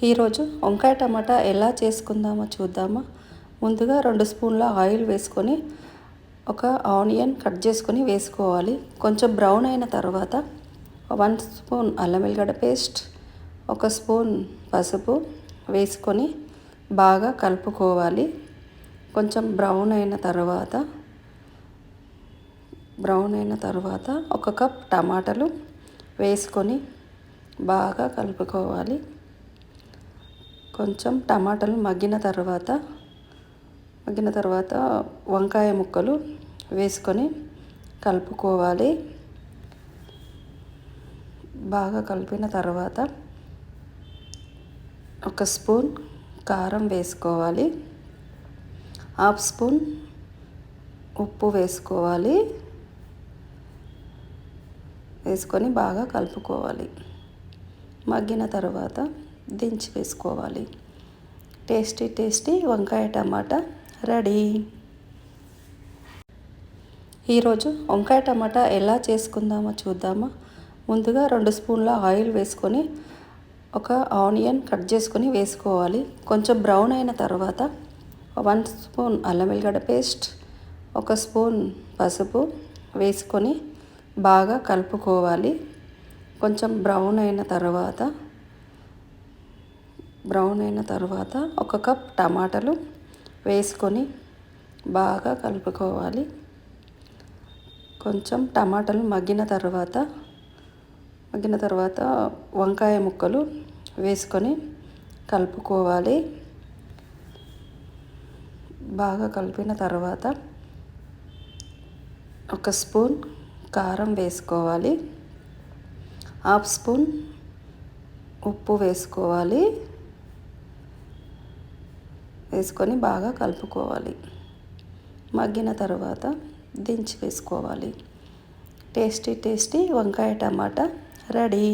ఈరోజు వంకాయ టమాటా ఎలా చేసుకుందామో చూద్దామా. ముందుగా 2 స్పూన్ల ఆయిల్ వేసుకొని ఒక ఆనియన్ కట్ చేసుకొని వేసుకోవాలి. కొంచెం బ్రౌన్ అయిన తర్వాత 1 స్పూన్ అల్లం వెల్లిగడ్డ పేస్ట్, 1 స్పూన్ పసుపు వేసుకొని బాగా కలుపుకోవాలి. కొంచెం బ్రౌన్ అయిన తర్వాత 1 కప్ టమాటాలు వేసుకొని బాగా కలుపుకోవాలి. కొంచెం టమాటాలు మగ్గిన తర్వాత వంకాయ ముక్కలు వేసుకొని కలుపుకోవాలి. బాగా కలిపిన తర్వాత 1 స్పూన్ కారం వేసుకోవాలి, 1/2 స్పూన్ ఉప్పు వేసుకోవాలి. వేసుకొని బాగా కలుపుకోవాలి. మగ్గిన తర్వాత దించి వేసుకోవాలి. టేస్టీ వంకాయ టమాటా రెడీ. ఈరోజు వంకాయ టమాటా ఎలా చేసుకుందామో చూద్దామా. ముందుగా 2 స్పూన్ల ఆయిల్ వేసుకొని ఒక ఆనియన్ కట్ చేసుకొని వేసుకోవాలి. కొంచెం బ్రౌన్ అయిన తర్వాత 1 స్పూన్ అల్లం వెల్లిగడ్డ పేస్ట్, 1 స్పూన్ పసుపు వేసుకొని బాగా కలుపుకోవాలి. కొంచెం బ్రౌన్ అయిన తర్వాత 1 కప్ టమాటాలు వేసుకొని బాగా కలుపుకోవాలి. కొంచెం టమాటాలు మగ్గిన తర్వాత వంకాయ ముక్కలు వేసుకొని కలుపుకోవాలి. బాగా కలిపిన తర్వాత 1 స్పూన్ కారం వేసుకోవాలి, 1/2 స్పూన్ ఉప్పు వేసుకోవాలి. వేసుకొని బాగా కలుపుకోవాలి. మగ్గిన తర్వాత దించి వేసుకోవాలి. టేస్టీ వంకాయ టమాటా రెడీ.